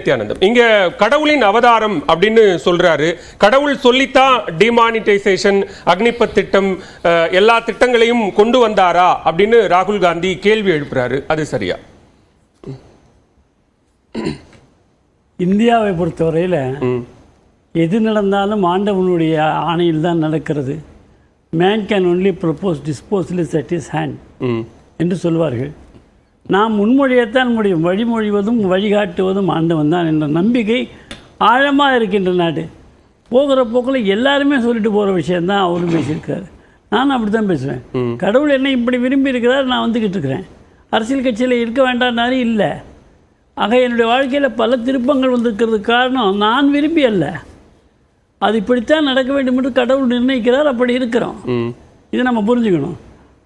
நித்யானந்தம் இங்க கடவுளின் அவதாரம் அப்படின்னு சொல்றாரு. கடவுள் சொல்லித்தான் டிமானிட்டைசேஷன், அக்னிபத் திட்டம், எல்லா திட்டங்களையும் கொண்டு வந்தாரா அப்படின்னு ராகுல் காந்தி கேள்வி எழுப்புறாரு. அது சரியா? இந்தியாவை பொறுத்தவரையில் எது நடந்தாலும் ஆண்டவனுடைய ஆணையில் தான் நடக்கிறது. Man can only propose disposal is at his hand என்று சொல்வார்கள். நாம் முன்மொழியத்தான் முடியும், வழிமொழிவதும் வழிகாட்டுவதும் ஆண்டவன் தான் என்ற நம்பிக்கை ஆழமாக இருக்கின்ற நாடு. போகிற போக்கில் எல்லாருமே சொல்லிட்டு போகிற விஷயந்தான் அவரும் பேசியிருக்காரு. நானும் அப்படி தான் பேசுவேன். கடவுள் என்னை இப்படி விரும்பி இருக்கிறார், நான் வந்துக்கிட்டு இருக்கிறேன். அரசியல் கட்சியில் இருக்க வேண்டாம்னாரு இல்லை. ஆக என்னுடைய வாழ்க்கையில் பல திருப்பங்கள் வந்திருக்கிறதுக்கு காரணம் நான் விரும்பி அல்ல, அது இப்படித்தான் நடக்க வேண்டும் என்று கடவுள் நிர்ணயிக்கிறார். அப்படி இருக்கிறோம். இதை நம்ம புரிஞ்சுக்கணும்.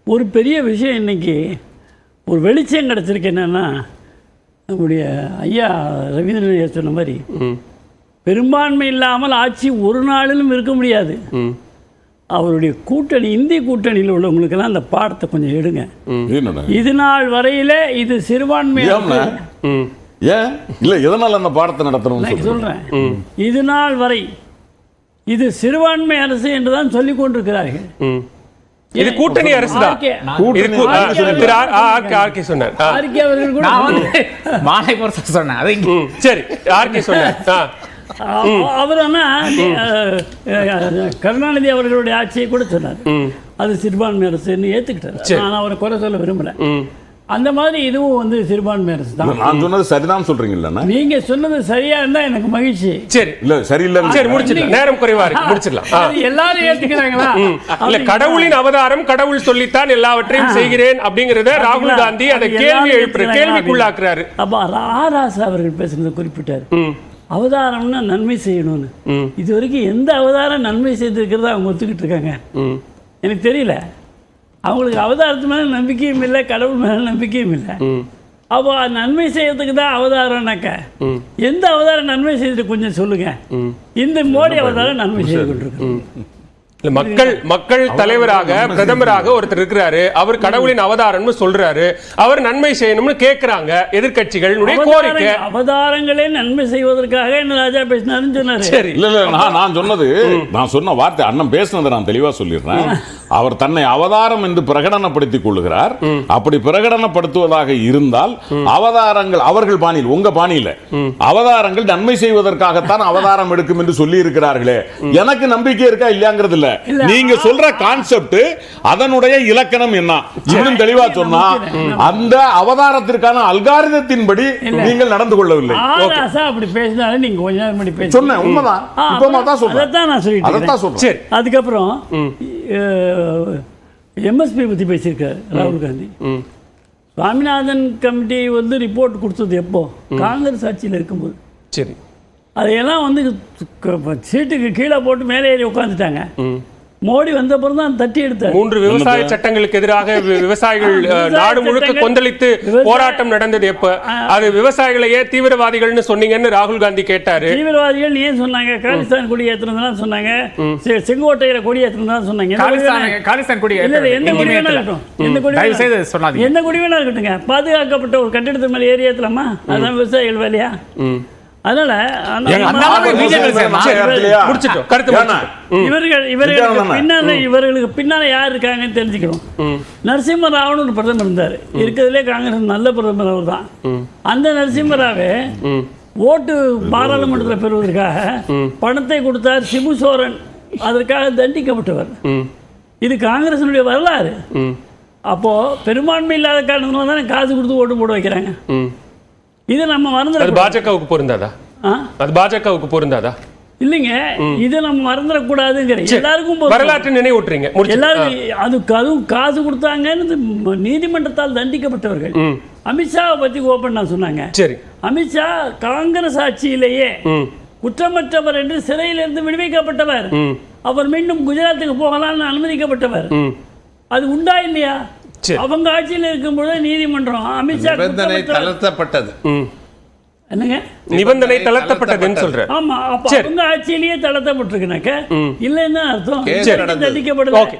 ஒரு பெரிய விஷயம் இன்றைக்கி ஒரு வெளிச்சம் கிடச்சிருக்கு. என்னென்னா, நம்முடைய ஐயா ரவீந்திரநாத் சொன்ன மாதிரி பெரும்பான்மை இல்லாமல் ஆட்சி ஒரு நாளிலும் இருக்க முடியாது. அவருடைய கூட்டணி, இந்திய கூட்டணியில் உள்ளவங்களுக்கெல்லாம் அந்த பாடத்தை கொஞ்சம் எடுங்க. இது நாள் வரையிலே இது சிறுபான்மை எதனால் அந்த பாடத்தை நடத்தணும் சொல்றேன். இது நாள் வரை இது சிறுபான்மை அரசு என்றுதான் சொல்லிக் கொண்டிருக்கிறார்கள். இது கூட்டணி அரசு தான். அவர் கருணாநிதி அவர்களுடைய ஆட்சியை கூட சொன்னார், அது சிறுபான்மை அரசுன்னு ஏத்துக்கிட்டார். நான் அவரை குறை சொல்ல விரும்பல. அந்த மாதிரி இதுவும் வந்து சிறுபான்மை அரசு தான். நான் சொன்னது சரிதான் சொல்றீங்களா? நீங்க சொன்னது சரியா இருந்தா எனக்கு மகிழ்ச்சி. சரி, இல்ல சரியில்லை, சரி முடிச்சிடலாம், நேரம் குறைவா இருக்கு, முடிச்சிடலாம். எல்லாரும் ஏத்துக்கிறாங்களா? இல்ல, கடவுளின் அவதாரம், கடவுள் சொல்லித்தான் எல்லாவற்றையும் செய்கிறேன் அப்படிங்கறத ராகுல் காந்தி அந்த கேள்வி கேள்விக்குள்ளாக்குறாரு. அப்ப ராராசா அவர்கள் பேசுனதை குறிப்பிட்டாரு. அவதாரம்னா நன்மை செய்யணும்னு. இது வரைக்கும் எந்த அவதாரம் நன்மை செய்திருக்கிறதா அவங்க ஒத்துக்கிட்டு இருக்காங்க? எனக்கு தெரியல. அவங்களுக்கு அவதாரத்து மேலே நம்பிக்கையும் இல்லை, கடவுள் மேலே நம்பிக்கையும் இல்லை. அப்போ நன்மை செய்யறதுக்கு தான் அவதாரம்னாக்க எந்த அவதாரம் நன்மை செய்துட்டு கொஞ்சம் சொல்லுங்க. இந்த மோடி அவதாரம் நன்மை செய்து கொண்டிருக்கு. மக்கள் தலைவராக, பிரதமராக ஒருத்தர் இருக்கிறாரு, அவர் கடவுளின் அவதாரம்னு சொல்றாரு, அவர் நன்மை செய்யணும்னு கேட்கிறாங்க எதிர்கட்சிகள் கோரிக்கை. அவதாரங்களே நன்மை செய்வதற்காக என்ன ராஜா பேசினாருன்னு சொன்னாரு. சரி, இல்ல நான் சொன்னது, நான் சொன்ன வார்த்தை அண்ணன் பேசினதை நான் தெளிவா சொல்லிடுறேன். அவர் தன்னை அவதாரம் என்று பிரகடனப்படுத்திக் கொள்ளுகிறார். அப்படி பிரகடனப்படுத்துவதாக இருந்தால் அவதாரங்கள் அவர்கள் பாணியில், உங்க பாணியில அவதாரங்கள் நன்மை செய்வதற்காகத்தான் அவதாரம் எடுக்கும் என்று சொல்லி இருக்கிறார்களே, எனக்கு நம்பிக்கை இருக்கா இல்லையாங்கிறது இல்ல. நீங்க சொல்ற கான்செப்ட், அதனுடைய இலக்கணம் என்ன இன்னும் தெளிவா சொன்னா, அந்த அவதாரத்திற்கான அல்காரிதத்தின் படி நீங்கள் நடந்து கொள்ளவில்லை. அப்படி பேசினாலும் நீங்க கொஞ்ச நேரம் முன்னாடி பேச சொன்னேன், உண்மைதான். இப்பமா தான் சொல்றேன், அதான் நான் சொல்லிட்டேன். அதுக்கப்புறம் எம்எஸ்பி பத்தி பேசியிருக்காரு ராகுல் காந்தி. சுவாமிநாதன் கமிட்டி வந்து ரிப்போர்ட் கொடுத்தது எப்போ? காங்கிரஸ் ஆட்சியில் இருக்கும்போது. சரி, அதையெல்லாம் வந்து சீட்டுக்கு கீழே போட்டு மேலே ஏறி உட்காந்துட்டாங்க. மோடி வந்த பிறகு தான் தட்டி எடுத்தார். 3 விவசாய சட்டங்களுக்கு எதிராக விவசாயிகள் நாடு முழுக்க கொந்தளித்து போராட்டம் நடந்தது எப்ப? அது விவசாயிகளையே தீவிரவாதிகள்னு சொன்னீங்கன்னு ராகுல் காந்தி கேட்டாரு. தீவிரவாதிகள் ஏன் சொன்னாங்க? காலிஸ்தான் கொடி ஏற்றுறதுனா சொன்னாங்க, செங்கோட்டையில கொடி ஏற்றுறதா சொன்னாங்க. எந்த கொடி வேணா இருக்கட்டும், எந்த கொடி வேணா இருக்கட்டுங்க, பாதுகாக்கப்பட்ட ஒரு கட்டிடத்து மேலே ஏறி ஏற்றலாமா? அதுதான் விவசாயிகள் வேலையா? அதனால இவர்களுக்கு பின்னால யார் இருக்காங்கன்னு தெரிஞ்சுக்கணும். நரசிம்ம ராவ்னு ஒரு பிரதமர் இருந்தார். இருக்கிறதுலே காங்கிரஸ் நல்ல பிரதமர் அவர் தான். அந்த நரசிம்ம ராவே ஓட்டு பாராளுமன்றத்தில் பெறுவதற்காக பணத்தை கொடுத்தார் சிபு சோரன். அதற்காக தண்டிக்கப்பட்டவர். இது காங்கிரசினுடைய வரலாறு. அப்போ பெரும்பான்மை இல்லாத காரணத்தினால தானே காசு கொடுத்து ஓட்டு போட வைக்கிறாங்க. இது நம்ம மறந்துட, பாஜகவுக்கு பொருந்தாதா? அது பாஜகவுக்கு பொருந்தாதா? இல்லைங்க, இதை நம்ம மறந்துடக்கூடாதுங்கிற எல்லாருக்கும் வரலாற்று நினைவூட்டுறீங்க. எல்லாரும் அதுவும் காசு கொடுத்தாங்கன்னு நீதிமன்றத்தால் தண்டிக்கப்பட்டவர்கள். அமித்ஷாவை பத்தி ஓப்பன் சொன்னாங்க. சரி, அமித்ஷா காங்கிரஸ் ஆட்சியிலேயே குற்றமற்றவர் என்று சிறையிலிருந்து விடுவிக்கப்பட்டவர். அவர் மீண்டும் குஜராத்துக்கு போகலாம்னு அனுமதிக்கப்பட்டவர். அது உண்டா இல்லையா? அவங்க ஆட்சியில் இருக்கும்போது நீதிமன்றம் அமித்ஷா தளர்த்தப்பட்டது. என்னங்க நிபந்தனை தளர்த்தப்பட்டதுன்னு சொல்ற? ஆமா, அப்ப அவங்க ஆட்சியிலேயே தளர்த்தப்பட்டிருக்குனாக்க இல்லைன்னு அர்த்தம். தண்டிக்கப்பட்டது.